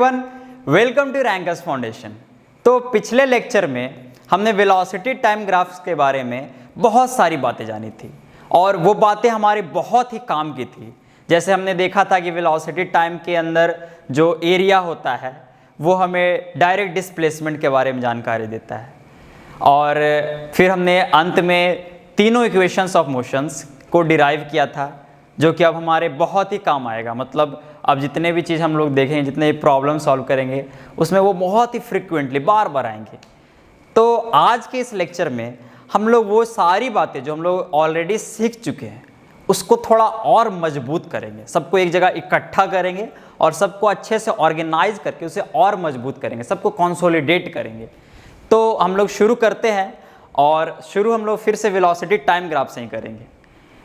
Everyone, welcome to Rankers Foundation. तो पिछले lecture में हमने वेलोसिटी टाइम ग्राफ्स के बारे में बहुत सारी बातें जानी थी और वो बातें हमारी बहुत ही काम की थी। जैसे हमने देखा था कि वेलोसिटी टाइम के अंदर जो एरिया होता है वो हमें डायरेक्ट डिस्प्लेसमेंट के बारे में जानकारी देता है, और फिर हमने अंत में तीनों इक्वेशंस ऑफ मोशंस को डिराइव किया था जो कि अब हमारे बहुत ही काम आएगा। मतलब अब जितने भी चीज़ हम लोग देखेंगे, जितने प्रॉब्लम सॉल्व करेंगे, उसमें वो बहुत ही फ्रिक्वेंटली बार बार आएंगे। तो आज के इस लेक्चर में हम लोग वो सारी बातें जो हम लोग ऑलरेडी सीख चुके हैं उसको थोड़ा और मजबूत करेंगे, सबको एक जगह इकट्ठा करेंगे और सबको अच्छे से ऑर्गेनाइज करके उसे और मजबूत करेंगे, सबको कंसोलिडेट करेंगे। तो हम लोग शुरू करते हैं, और शुरू हम लोग फिर से वेलोसिटी टाइम ग्राफ से ही करेंगे।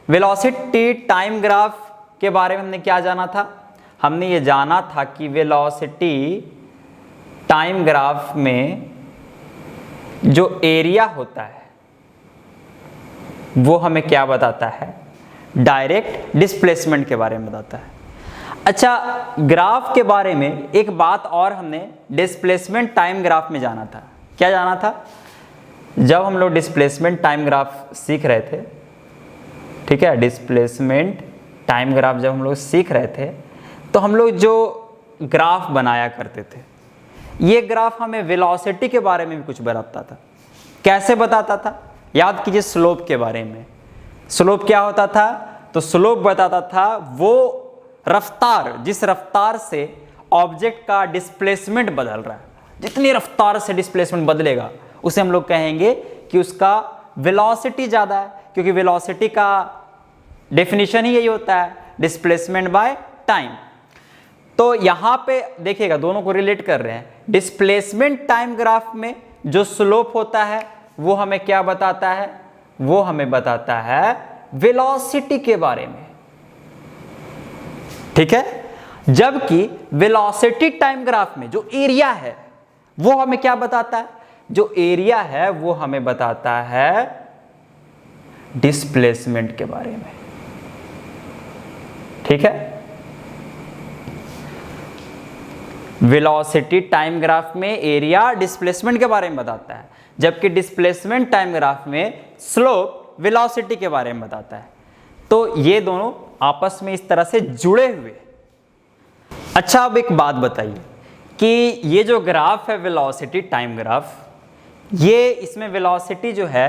वेलोसिटी टाइम ग्राफ के बारे में हमने क्या जाना था? हमने ये जाना था कि वेलोसिटी टाइम ग्राफ में जो एरिया होता है वो हमें क्या बताता है? डायरेक्ट डिस्प्लेसमेंट के बारे में बताता है। अच्छा, ग्राफ के बारे में एक बात और हमने डिस्प्लेसमेंट टाइम ग्राफ में जाना था। क्या जाना था? जब हम लोग डिस्प्लेसमेंट टाइम ग्राफ सीख रहे थे, ठीक है, डिस्प्लेसमेंट टाइम ग्राफ जब हम लोग सीख रहे थे तो हम लोग जो ग्राफ बनाया करते थे, ये ग्राफ हमें वेलोसिटी के बारे में भी कुछ बताता था। कैसे बताता था? याद कीजिए, स्लोप के बारे में। स्लोप क्या होता था? तो स्लोप बताता था वो रफ्तार, जिस रफ्तार से ऑब्जेक्ट का डिस्प्लेसमेंट बदल रहा है। जितनी रफ्तार से डिस्प्लेसमेंट बदलेगा उसे हम लोग कहेंगे कि उसका वेलोसिटी ज़्यादा है, क्योंकि वेलोसिटी का डेफिनेशन ही यही होता है, डिस्प्लेसमेंट बाय टाइम। तो यहाँ पे देखिएगा, दोनों को रिलेट कर रहे हैं। डिस्प्लेसमेंट टाइम ग्राफ में जो स्लोप होता है वो हमें क्या बताता है? वो हमें बताता है वेलोसिटी के बारे में, ठीक है। जबकि वेलोसिटी टाइम ग्राफ में जो एरिया है वो हमें क्या बताता है? जो एरिया है वो हमें बताता है डिस्प्लेसमेंट के बारे में, ठीक है। वेलोसिटी टाइम ग्राफ में एरिया डिस्प्लेसमेंट के बारे में बताता है, जबकि डिस्प्लेसमेंट टाइम ग्राफ में स्लोप वेलोसिटी के बारे में बताता है। तो ये दोनों आपस में इस तरह से जुड़े हुए। अच्छा, अब एक बात बताइए कि ये जो ग्राफ है वेलोसिटी टाइम ग्राफ, ये इसमें वेलोसिटी जो है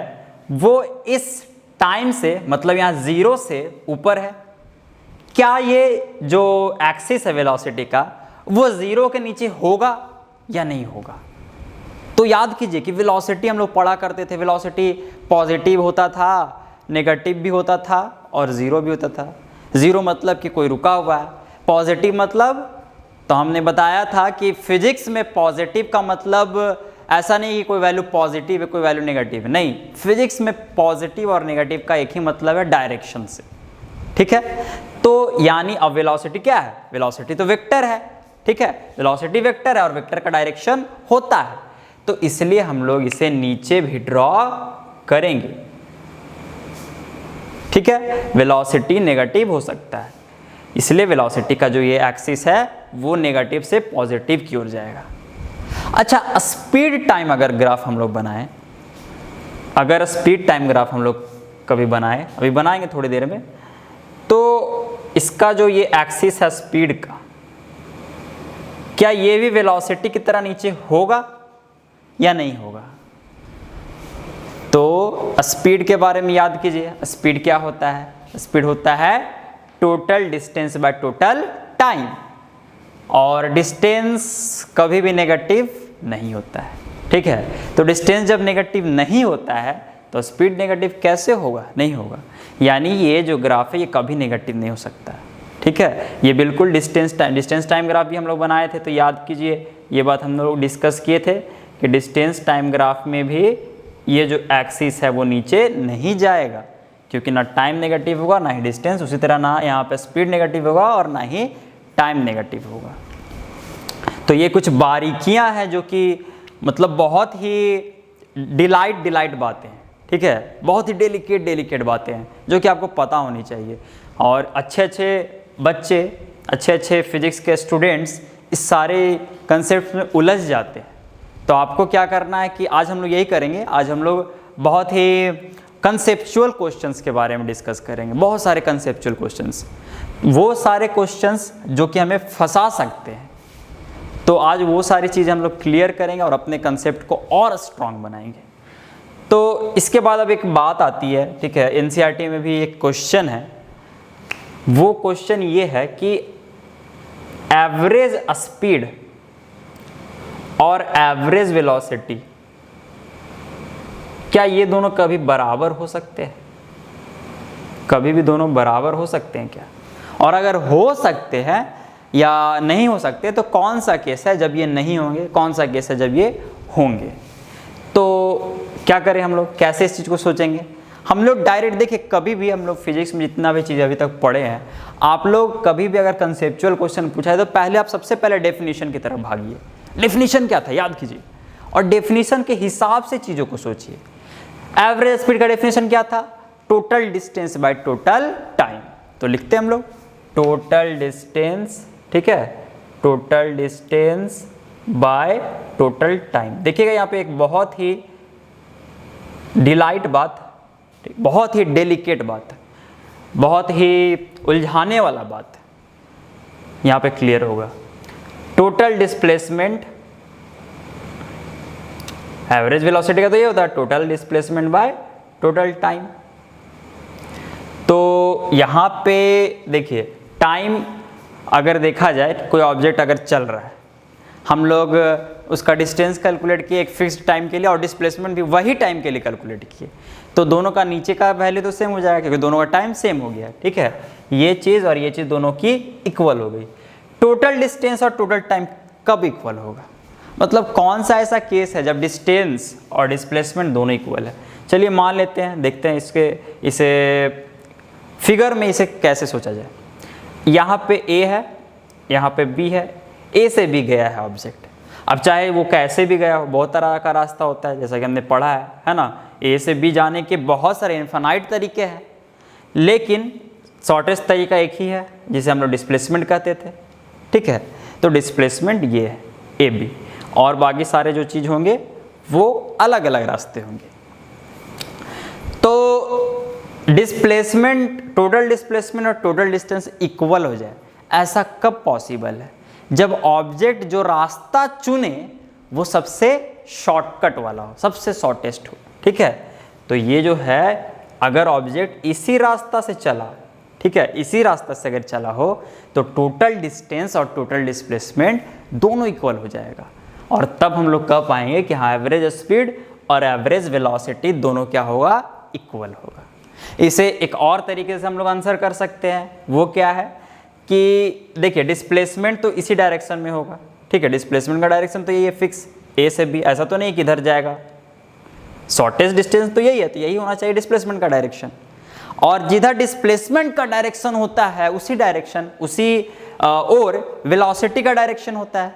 वो इस टाइम से, मतलब यहाँ 0 से ऊपर है। क्या ये जो एक्सिस है वेलोसिटी का वो 0 के नीचे होगा या नहीं होगा? तो याद कीजिए कि वेलोसिटी हम लोग पढ़ा करते थे, वेलोसिटी पॉजिटिव होता था, नेगेटिव भी होता था और 0 भी होता था। 0 मतलब कि कोई रुका हुआ है, पॉजिटिव मतलब, तो हमने बताया था कि फिजिक्स में पॉजिटिव का मतलब ऐसा नहीं कि कोई वैल्यू पॉजिटिव है कोई वैल्यू नेगेटिव है, नहीं। फिजिक्स में पॉजिटिव और नेगेटिव का एक ही मतलब है, डायरेक्शन से, ठीक है। तो यानी अब वेलोसिटी क्या है? वेलोसिटी तो वेक्टर है, ठीक है। वेलोसिटी वेक्टर है और वेक्टर का डायरेक्शन होता है, तो इसलिए हम लोग इसे नीचे भी ड्रॉ करेंगे, ठीक है। वेलोसिटी नेगेटिव हो सकता है, इसलिए वेलोसिटी का जो ये एक्सिस है वो नेगेटिव से पॉजिटिव की ओर जाएगा। अच्छा, स्पीड टाइम अगर ग्राफ हम लोग बनाएं, अगर स्पीड टाइम ग्राफ हम लोग कभी बनाएं, अभी बनाएंगे थोड़ी देर में, तो इसका जो ये एक्सिस है स्पीड का, क्या ये भी वेलोसिटी की तरह नीचे होगा या नहीं होगा? तो स्पीड के बारे में याद कीजिए, स्पीड क्या होता है? स्पीड होता है total distance by total time, और डिस्टेंस कभी भी नेगेटिव नहीं होता है, ठीक है। तो डिस्टेंस जब नेगेटिव नहीं होता है तो स्पीड नेगेटिव कैसे होगा? नहीं होगा। यानी ये जो ग्राफ है ये कभी नेगेटिव नहीं हो सकता, ठीक है। ये बिल्कुल डिस्टेंस टाइम ग्राफ भी हम लोग बनाए थे, तो याद कीजिए ये बात हम लोग डिस्कस किए थे कि डिस्टेंस टाइम ग्राफ में भी ये जो एक्सिस है वो नीचे नहीं जाएगा, क्योंकि ना टाइम नेगेटिव होगा ना ही डिस्टेंस, उसी तरह ना यहाँ पे स्पीड नेगेटिव होगा और ना ही टाइम नेगेटिव होगा। तो ये कुछ बारीकियां हैं जो कि मतलब बहुत ही डिलाइट बातें हैं, ठीक है। बहुत ही डेलिकेट बातें हैं जो कि आपको पता होनी चाहिए, और अच्छे बच्चे, अच्छे फिजिक्स के स्टूडेंट्स इस सारे कंसेप्ट में उलझ जाते हैं। तो आपको क्या करना है कि आज हम लोग यही करेंगे, आज हम लोग बहुत ही कंसेप्चुअल क्वेश्चंस के बारे में डिस्कस करेंगे, बहुत सारे कंसेप्चुअल क्वेश्चंस, वो सारे क्वेश्चंस जो कि हमें फंसा सकते हैं। तो आज वो सारी चीज़ें हम लोग क्लियर करेंगे और अपने कंसेप्ट को और स्ट्रांग बनाएंगे। तो इसके बाद अब एक बात आती है, ठीक है, एनसीईआरटी में भी एक क्वेश्चन है, वो क्वेश्चन ये है कि एवरेज स्पीड और एवरेज वेलोसिटी, क्या ये दोनों कभी बराबर हो सकते हैं? कभी भी दोनों बराबर हो सकते हैं क्या? और अगर हो सकते हैं या नहीं हो सकते तो कौन सा केस है जब ये नहीं होंगे, कौन सा केस है जब ये होंगे? तो क्या करें हम लोग, कैसे इस चीज़ को सोचेंगे? हम लोग डायरेक्ट देखिए, कभी भी हम लोग फिजिक्स में जितना भी चीज़ अभी तक पढ़े हैं, आप लोग कभी भी अगर कंसेप्चुअल क्वेश्चन पूछा है तो पहले आप सबसे पहले डेफिनेशन की तरफ भागिए। डेफिनेशन क्या था याद कीजिए और डेफिनेशन के हिसाब से चीज़ों को सोचिए। एवरेज स्पीड का डेफिनेशन क्या था? Total distance by total time. तो लिखते हैं हम लोग टोटल डिस्टेंस, ठीक है, total distance by total time. देखिएगा यहाँ पे एक बहुत ही डिलाइट बात, बहुत ही डेलिकेट बात, बहुत ही उलझाने वाला बात यहाँ पे क्लियर होगा। टोटल डिस्प्लेसमेंट, एवरेज वेलोसिटी का तो ये होता है total displacement by total time. तो यहाँ पे देखिए टाइम अगर देखा जाए, कोई ऑब्जेक्ट अगर चल रहा है, हम लोग उसका डिस्टेंस कैलकुलेट किए एक फिक्स्ड टाइम के लिए और डिस्प्लेसमेंट भी वही टाइम के लिए कैलकुलेट किए, तो दोनों का नीचे का वैल्यू तो सेम हो जाएगा क्योंकि दोनों का टाइम सेम हो गया, ठीक है। ये चीज़ और ये चीज़ दोनों की इक्वल हो गई। टोटल डिस्टेंस और टोटल टाइम कब इक्वल होगा? मतलब कौन सा ऐसा केस है जब डिस्टेंस और डिस्प्लेसमेंट दोनों इक्वल है? चलिए मान लेते हैं, देखते हैं इसे फिगर में इसे कैसे सोचा जाए। यहाँ पे ए है, यहाँ पे बी है, ए से बी गया है ऑब्जेक्ट। अब चाहे वो कैसे भी गया हो, बहुत तरह का रास्ता होता है जैसा कि हमने पढ़ा है ना। ए से बी जाने के बहुत सारे इनफाइनाइट तरीके हैं, लेकिन शॉर्टेस्ट तरीका एक ही है जिसे हम लोग डिस्प्लेसमेंट कहते थे, ठीक है। तो डिस्प्लेसमेंट ये है ए बी, और बाकी सारे जो चीज़ होंगे वो अलग अलग रास्ते होंगे। तो डिस्प्लेसमेंट, टोटल डिस्प्लेसमेंट और टोटल डिस्टेंस इक्वल हो जाए, ऐसा कब पॉसिबल है? जब ऑब्जेक्ट जो रास्ता चुने वो सबसे शॉर्टकट वाला हो, सबसे शॉर्टेस्ट हो, ठीक है। तो ये जो है, अगर ऑब्जेक्ट इसी रास्ता से चला, ठीक है, इसी रास्ता से अगर चला हो तो टोटल डिस्टेंस और टोटल डिस्प्लेसमेंट दोनों इक्वल हो जाएगा। और तब हम लोग कह पाएंगे कि हाँ, एवरेज स्पीड और एवरेज वेलोसिटी दोनों क्या होगा? इक्वल होगा। इसे एक और तरीके से हम लोग आंसर कर सकते हैं, वो क्या है कि देखिए डिस्प्लेसमेंट तो इसी डायरेक्शन में होगा, ठीक है। डिस्प्लेसमेंट का डायरेक्शन तो यही है फिक्स, ए से बी, ऐसा तो नहीं कि इधर जाएगा। शॉर्टेस्ट डिस्टेंस तो यही है, तो यही होना चाहिए डिस्प्लेसमेंट का डायरेक्शन। और जिधर डिस्प्लेसमेंट का डायरेक्शन होता है उसी डायरेक्शन, उसी और वेलोसिटी का डायरेक्शन होता है,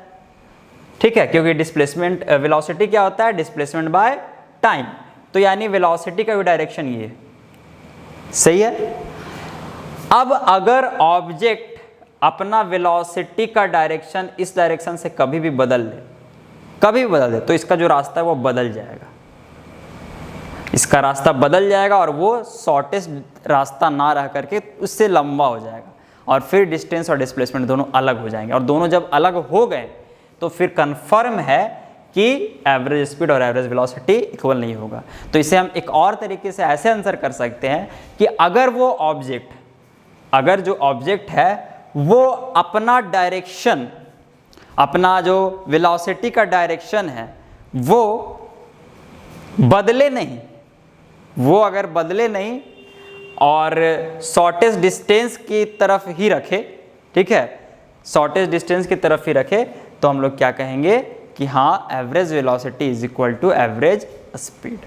ठीक है। क्योंकि डिस्प्लेसमेंट वेलोसिटी क्या होता है? Displacement by time. तो यानी वेलोसिटी का भी डायरेक्शन ये है, सही है। अब अगर ऑब्जेक्ट अपना वेलोसिटी का डायरेक्शन इस डायरेक्शन से कभी भी बदल ले, कभी भी बदल दे, तो इसका जो रास्ता है वो बदल जाएगा, इसका रास्ता बदल जाएगा और वो शॉर्टेस्ट रास्ता ना रह करके उससे लंबा हो जाएगा, और फिर डिस्टेंस और डिस्प्लेसमेंट दोनों अलग हो जाएंगे। और दोनों जब अलग हो गए तो फिर कंफर्म है कि एवरेज स्पीड और एवरेज वेलोसिटी इक्वल नहीं होगा। तो इसे हम एक और तरीके से ऐसे आंसर कर सकते हैं कि अगर वो ऑब्जेक्ट, अगर जो ऑब्जेक्ट है वो अपना डायरेक्शन, अपना जो वेलोसिटी का डायरेक्शन है वो बदले नहीं, वो अगर बदले नहीं और शॉर्टेस्ट डिस्टेंस की तरफ ही रखे, ठीक है, शॉर्टेस्ट डिस्टेंस की तरफ ही रखे, तो हम लोग क्या कहेंगे कि हाँ, average velocity is equal to average speed.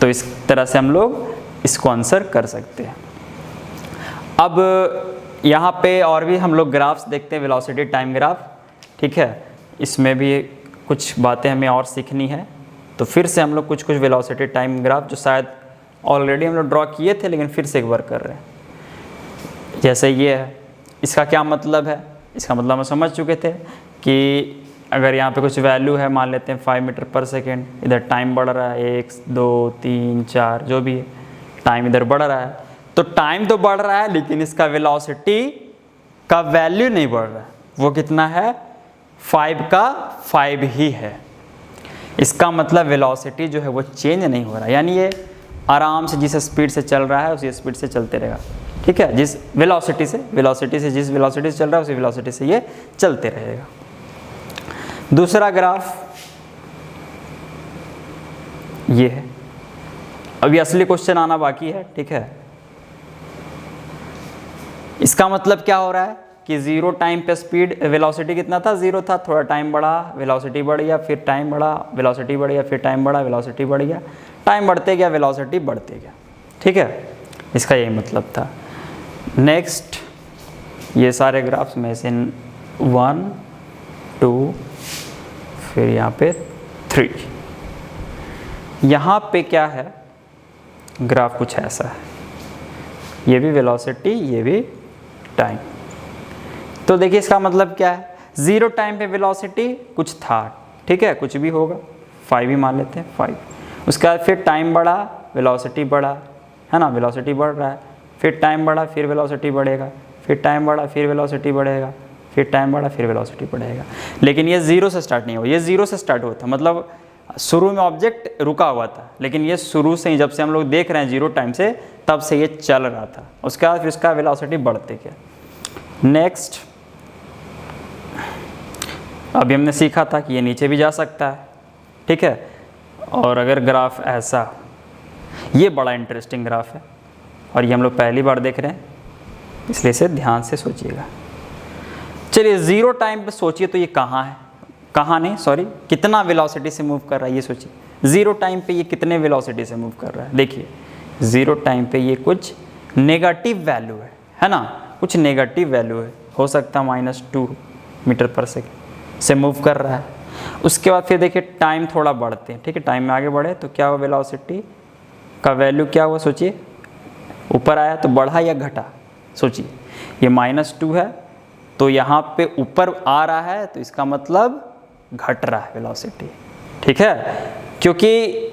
तो इस तरह से हम लोग इसको आंसर कर सकते हैं। अब यहाँ पे और भी हम लोग ग्राफ्स देखते हैं, वेलोसिटी टाइम ग्राफ, ठीक है। इसमें भी कुछ बातें हमें और सीखनी है, तो फिर से हम लोग कुछ वेलोसिटी टाइम ग्राफ जो शायद ऑलरेडी हम लोग ड्रॉ किए थे लेकिन फिर से एक बार कर रहे हैं। जैसे ये है, इसका क्या मतलब है? इसका मतलब हम समझ चुके थे कि अगर यहाँ पे कुछ वैल्यू है, मान लेते हैं 5 मीटर पर सेकेंड, इधर टाइम बढ़ रहा है 1 2 3 4 जो भी है, टाइम इधर बढ़ रहा है, तो टाइम तो बढ़ रहा है लेकिन इसका वेलोसिटी का वैल्यू नहीं बढ़ रहा है। वो कितना है? 5 का 5 ही है। इसका मतलब वेलोसिटी जो है वो चेंज नहीं हो रहा, यानी ये आराम से जिस स्पीड से चल रहा है उसी स्पीड से चलते रहेगा। ठीक है, जिस वेलोसिटी से जिस वेलोसिटी से चल रहा है उसी वेलोसिटी से ये चलते रहेगा। दूसरा ग्राफ ये है। अभी असली क्वेश्चन आना बाकी है। ठीक है, इसका मतलब क्या हो रहा है कि 0 टाइम पे स्पीड वेलोसिटी कितना था? 0 था। थोड़ा टाइम बढ़ा, वेलोसिटी बढ़ गया, फिर टाइम बढ़ा, वेलोसिटी बढ़ गया, फिर टाइम बढ़ा, वेलोसिटी बढ़ गया, टाइम बढ़ते गया, वेलोसिटी बढ़ते गया। ठीक है, इसका यही मतलब था। नेक्स्ट, ये सारे ग्राफ्स में से 1 2 फिर यहाँ पे 3, यहाँ पे क्या है? ग्राफ कुछ ऐसा है, ये भी वेलोसिटी, ये भी टाइम। तो देखिए इसका मतलब क्या है? 0 टाइम पे वेलोसिटी कुछ था, ठीक है, कुछ भी होगा, 5 ही मान लेते हैं, 5। उसके बाद फिर टाइम बढ़ा, वेलोसिटी बढ़ा, है ना, वेलोसिटी बढ़ रहा है, फिर टाइम बढ़ा, फिर वेलोसिटी बढ़ेगा, फिर टाइम बढ़ा, फिर वेलोसिटी बढ़ेगा, फिर टाइम बढ़ा, फिर वेलोसिटी बढ़ेगा। लेकिन ये 0 से स्टार्ट नहीं हुआ, ये 0 से स्टार्ट हुआ था, मतलब शुरू में ऑब्जेक्ट रुका हुआ था, लेकिन ये शुरू से ही, जब से हम लोग देख रहे हैं 0 टाइम से, तब से ये चल रहा था। उसके बाद फिर इसका वेलोसिटी बढ़ते गया। नेक्स्ट, अभी हमने सीखा था कि ये नीचे भी जा सकता है। ठीक है, और अगर ग्राफ ऐसा, ये बड़ा इंटरेस्टिंग ग्राफ है और ये हम लोग पहली बार देख रहे हैं, इसलिए इसे ध्यान से सोचिएगा। चलिए 0 टाइम पे सोचिए तो ये कहाँ है, कहाँ नहीं, सॉरी, कितना वेलोसिटी से मूव कर रहा है ये सोचिए। 0 टाइम पे ये कितने वेलोसिटी से मूव कर रहा है? देखिए 0 टाइम पे ये कुछ नेगेटिव वैल्यू है ना, कुछ नेगेटिव वैल्यू है, हो सकता है -2 मीटर पर सेकेंड से मूव कर रहा है। उसके बाद फिर देखिए टाइम थोड़ा बढ़ते हैं। ठीक है, टाइम में आगे बढ़े तो क्या हुआ? वेलोसिटी का वैल्यू क्या हुआ? सोचिए, ऊपर आया तो बढ़ा या घटा? सोचिए, ये -2 है तो यहाँ पे ऊपर आ रहा है तो इसका मतलब घट रहा है वेलोसिटी। ठीक है, क्योंकि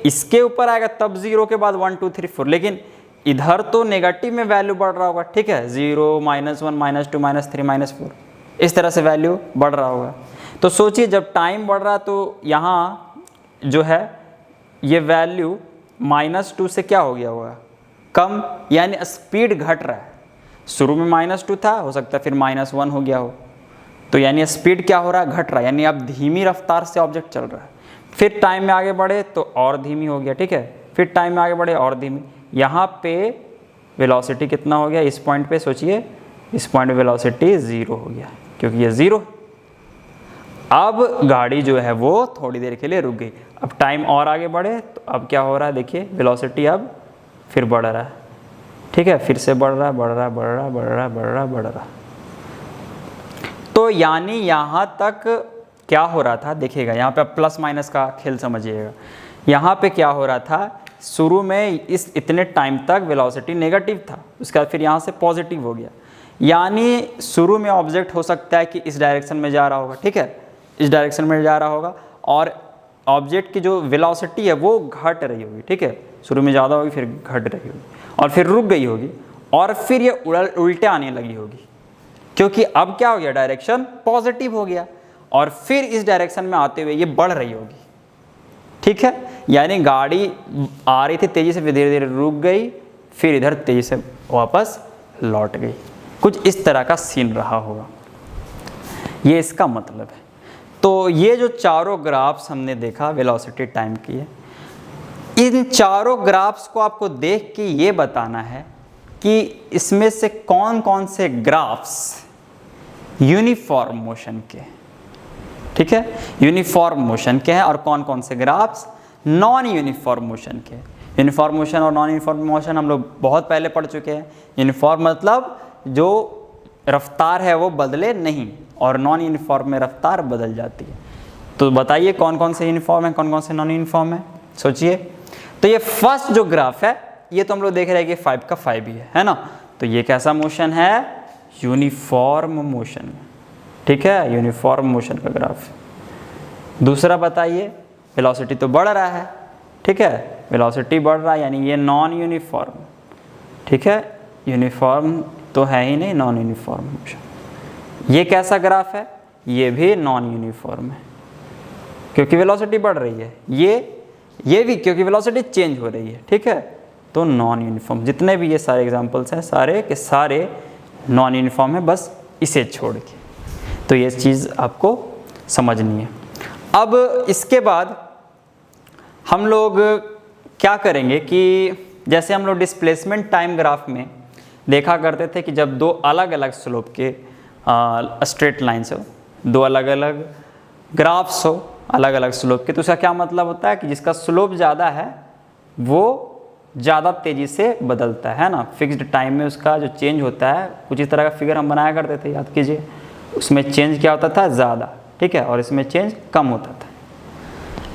इसके ऊपर आएगा तब 0 के बाद 1 2 3 4, लेकिन इधर तो नेगेटिव में वैल्यू बढ़ रहा होगा। ठीक है, 0 -1 -2 -3 -4, इस तरह से वैल्यू बढ़ रहा होगा। तो सोचिए जब टाइम बढ़ रहा है तो यहाँ जो है ये वैल्यू -2 से क्या हो गया होगा? कम, यानी स्पीड घट रहा है। शुरू में -2 था, हो सकता है फिर -1 हो गया हो, तो यानी स्पीड क्या हो रहा है? घट रहा है, यानी अब धीमी रफ्तार से ऑब्जेक्ट चल रहा है। फिर टाइम में आगे बढ़े तो और धीमी हो गया। ठीक है, फिर टाइम में आगे बढ़े और धीमी। यहाँ पे वेलोसिटी कितना हो गया? इस पॉइंट पे सोचिए, इस पॉइंट पे वेलोसिटी 0 हो गया, क्योंकि ये 0। अब गाड़ी जो है वो थोड़ी देर के लिए रुक गई। अब टाइम और आगे बढ़े तो अब क्या हो रहा है? देखिए वेलोसिटी अब फिर बढ़ रहा है। ठीक है, फिर से बढ़ रहा है, बढ़ रहा है, बढ़ रहा है, बढ़ रहा है, बढ़ रहा है, बढ़ रहा। तो यानी यहाँ तक क्या हो रहा था? देखिएगा यहाँ पे प्लस माइनस का खेल समझिएगा। यहाँ पे क्या हो रहा था? शुरू में इस इतने टाइम तक वेलोसिटी नेगेटिव था, उसके बाद फिर यहाँ से पॉजिटिव हो गया। यानी शुरू में ऑब्जेक्ट हो सकता है कि इस डायरेक्शन में जा रहा होगा। ठीक है, इस डायरेक्शन में जा रहा होगा और ऑब्जेक्ट की जो वेलोसिटी है वो घट रही होगी। ठीक है, शुरू में ज़्यादा होगी, फिर घट रही होगी और फिर रुक गई होगी और फिर ये उल्टे आने लगी होगी, क्योंकि अब क्या हो गया? डायरेक्शन पॉजिटिव हो गया और फिर इस डायरेक्शन में आते हुए ये बढ़ रही होगी। ठीक है, यानी गाड़ी आ रही थी तेज़ी से, फिर धीरे धीरे रुक गई, फिर इधर तेज़ी से वापस लौट गई। कुछ इस तरह का सीन रहा होगा, ये इसका मतलब है। तो ये जो चारों ग्राफ्स हमने देखा वेलोसिटी टाइम की है, इन चारों ग्राफ्स को आपको देख के ये बताना है कि इसमें से कौन कौन से ग्राफ्स यूनिफॉर्म मोशन के, ठीक है, यूनिफॉर्म मोशन के हैं और कौन कौन से ग्राफ्स नॉन यूनिफॉर्म मोशन के। यूनिफॉर्म मोशन और नॉन यूनिफॉर्म मोशन हम लोग बहुत पहले पढ़ चुके हैं। यूनिफॉर्म मतलब जो रफ्तार है वो बदले नहीं, और नॉन यूनिफॉर्म में रफ्तार बदल जाती है। तो बताइए कौन कौन से यूनिफॉर्म है, कौन कौन से नॉन यूनिफॉर्म है, सोचिए। तो ये फर्स्ट जो ग्राफ है ये तो हम लोग देख रहे हैं कि 5 का 5 ही है ना। तो ये कैसा मोशन है? Uniform motion. ठीक है, यूनिफॉर्म मोशन का ग्राफ। दूसरा बताइए, वेलोसिटी तो बढ़ रहा है, ठीक है, वेलोसिटी बढ़ रहा है यानी ये नॉन यूनिफॉर्म, ठीक है, यूनिफॉर्म तो है ही नहीं, नॉन यूनिफॉर्म मोशन। ये कैसा ग्राफ है? ये भी नॉन यूनिफॉर्म है क्योंकि वेलोसिटी बढ़ रही है, ये भी क्योंकि वेलोसिटी चेंज हो रही है, ठीक है, तो नॉन यूनिफॉर्म। जितने भी ये सारे एग्जांपल्स हैं सारे के सारे नॉन यूनिफॉर्म है, बस इसे छोड़ के। तो ये चीज़ आपको समझनी है। अब इसके बाद हम लोग क्या करेंगे कि जैसे हम लोग डिस्प्लेसमेंट टाइम ग्राफ में देखा करते थे कि जब दो अलग अलग स्लोप के स्ट्रेट लाइन्स हो, दो अलग अलग ग्राफ्स हो अलग अलग स्लोप के, तो उसका क्या मतलब होता है कि जिसका स्लोप ज़्यादा है वो ज़्यादा तेज़ी से बदलता है ना, फिक्स्ड टाइम में उसका जो चेंज होता है। कुछ इस तरह का फिगर हम बनाया करते थे, याद कीजिए, उसमें चेंज क्या होता था? ज़्यादा, ठीक है, और इसमें चेंज कम होता था।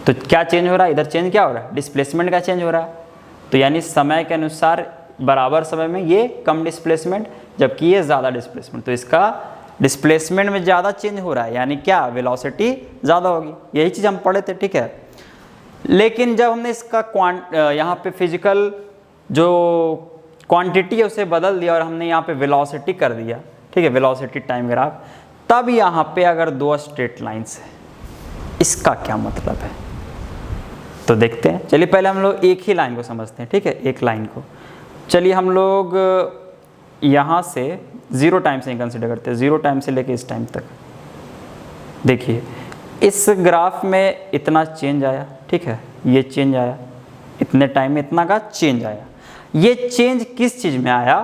तो क्या चेंज हो रहा है? इधर चेंज क्या हो रहा है? डिस्प्लेसमेंट का चेंज हो रहा है। तो यानी समय के अनुसार बराबर समय में ये कम डिस्प्लेसमेंट, जबकि ये ज़्यादा डिस्प्लेसमेंट, तो इसका डिस्प्लेसमेंट में ज़्यादा चेंज हो रहा है, यानी क्या? वेलोसिटी ज़्यादा होगी। यही चीज़ हम पढ़े थे, ठीक है। लेकिन जब हमने इसका यहाँ पे फिजिकल जो क्वांटिटी है उसे बदल दिया और हमने यहाँ पे वेलोसिटी कर दिया, ठीक है, वेलोसिटी टाइम ग्राफ, तब यहाँ पे अगर दो स्ट्रेट लाइन्स है, इसका क्या मतलब है? तो देखते हैं। चलिए पहले हम लोग एक ही लाइन को समझते हैं, ठीक है, एक लाइन को। चलिए हम लोग यहाँ से 0 टाइम से कंसिडर करते हैं, 0 टाइम से लेके इस टाइम तक। देखिए इस ग्राफ में इतना चेंज आया, ठीक है, ये चेंज आया, इतने टाइम में इतना का चेंज आया। ये चेंज किस चीज़ में आया?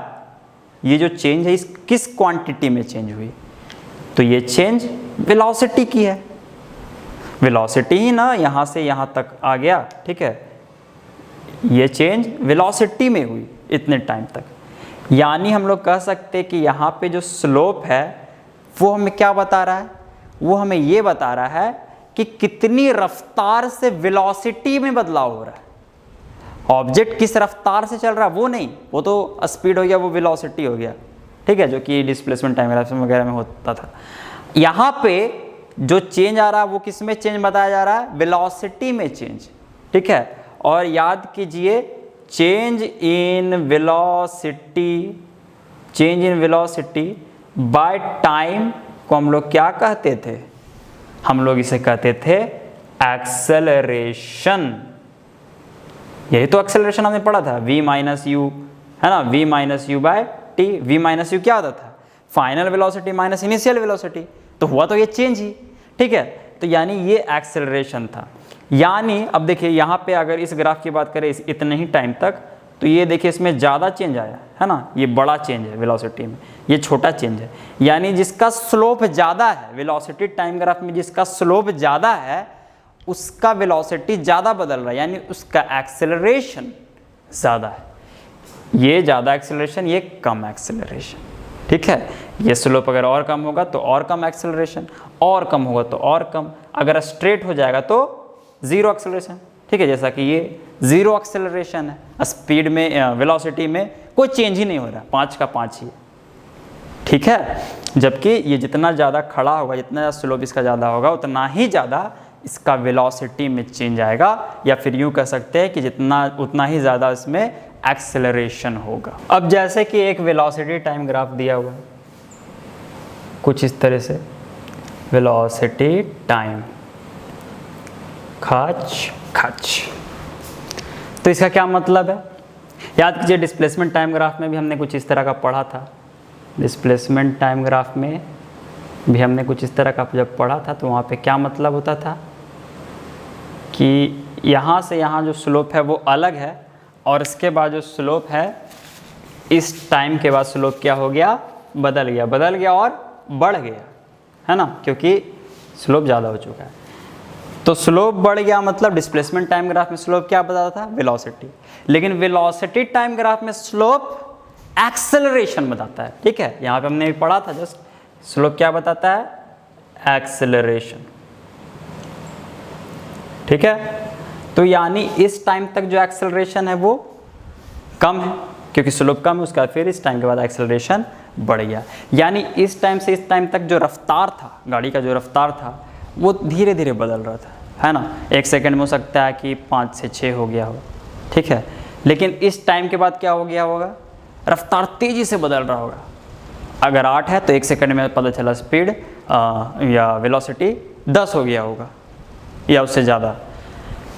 ये जो चेंज है इस किस क्वांटिटी में चेंज हुई? तो ये चेंज वेलोसिटी की है, वेलोसिटी ही ना यहाँ से यहाँ तक आ गया, ठीक है, ये चेंज वेलोसिटी में हुई इतने टाइम तक। यानी हम लोग कह सकते हैं कि यहाँ पे जो स्लोप है वो हमें क्या बता रहा है? वो हमें ये बता रहा है कि कितनी रफ्तार से वेलोसिटी में बदलाव हो रहा है। ऑब्जेक्ट किस रफ्तार से चल रहा है वो नहीं, वो तो स्पीड हो गया, वो वेलोसिटी हो गया, ठीक है, जो कि डिस्प्लेसमेंट टाइम ग्राफ वगैरह में होता था। यहाँ पे जो चेंज आ रहा है वो किस में चेंज बताया जा रहा है? वेलोसिटी में चेंज, ठीक है। और याद कीजिए change in velocity by time को हम लोग क्या कहते थे? हम लोग इसे कहते थे एक्सेलरेशन। यही तो एक्सेलरेशन हमने पढ़ा था, v माइनस यू, है ना, v minus u by t. v minus u क्या होता था? Final velocity minus initial velocity. तो हुआ तो ये चेंज ही, ठीक है। तो यानी ये एक्सेलरेशन था। यानी अब देखिए यहाँ पे अगर इस ग्राफ की बात करें इतने ही टाइम तक, तो ये देखिए इसमें ज़्यादा चेंज आया है ना, ये बड़ा चेंज है वेलोसिटी में, ये छोटा चेंज है। यानी जिसका स्लोप ज़्यादा है वेलोसिटी टाइम ग्राफ में, जिसका स्लोप ज़्यादा है उसका वेलोसिटी ज़्यादा बदल रहा है, यानी उसका एक्सेलरेशन ज़्यादा है। ये ज़्यादा एक्सेलरेशन, ये कम एक्सेलरेशन, ठीक है। ये स्लोप अगर और कम होगा तो और कम एक्सेलरेशन, और कम होगा तो और कम, अगर स्ट्रेट हो जाएगा तो ज़ीरो एक्सेलरेशन, ठीक है। जैसा कि ये ज़ीरो एक्सेलरेशन है, स्पीड में वेलोसिटी में कोई चेंज ही नहीं हो रहा, 5 का 5 ही, ठीक है। जबकि ये जितना ज़्यादा खड़ा होगा, जितना स्लोप इसका ज़्यादा होगा, उतना ही ज़्यादा इसका वेलोसिटी में चेंज आएगा, या फिर यूँ कह सकते हैं कि उतना ही ज़्यादा इसमें एक्सेलरेशन होगा। अब जैसे कि एक वेलोसिटी टाइम ग्राफ दिया हुआ है कुछ इस तरह से, वेलोसिटी टाइम खच, तो इसका क्या मतलब है? याद कीजिए डिस्प्लेसमेंट टाइम ग्राफ में भी हमने कुछ इस तरह का पढ़ा था। डिस्प्लेसमेंट टाइम ग्राफ में भी हमने कुछ इस तरह का जब पढ़ा था, तो वहाँ पे क्या मतलब होता था कि यहाँ से यहाँ जो स्लोप है वो अलग है, और इसके बाद जो स्लोप है इस टाइम के बाद स्लोप क्या हो गया? बदल गया और बढ़ गया, है ना, क्योंकि स्लोप ज़्यादा हो चुका है। तो स्लोप बढ़ गया मतलब डिस्प्लेसमेंट टाइम ग्राफ में स्लोप क्या बताता था? वेलोसिटी। लेकिन वेलोसिटी टाइम ग्राफ में स्लोप एक्सेलरेशन बताता है, ठीक है। यहाँ पे हमने भी पढ़ा था जस्ट, स्लोप क्या बताता है? एक्सेलरेशन, ठीक है। तो यानी इस टाइम तक जो एक्सेलरेशन है वो कम है, क्योंकि स्लोप कम है, उसका फिर इस टाइम के बाद एक्सेलरेशन बढ़ गया। यानी इस टाइम से इस टाइम तक जो रफ्तार था, गाड़ी का जो रफ्तार था वो धीरे धीरे बदल रहा था, है ना। 1 सेकंड में हो सकता है कि 5 से 6 हो गया हो, ठीक है। लेकिन इस टाइम के बाद क्या हो गया होगा, रफ्तार तेज़ी से बदल रहा होगा। अगर 8 है तो 1 सेकंड में पता चला स्पीड या वेलोसिटी 10 हो गया होगा या उससे ज़्यादा,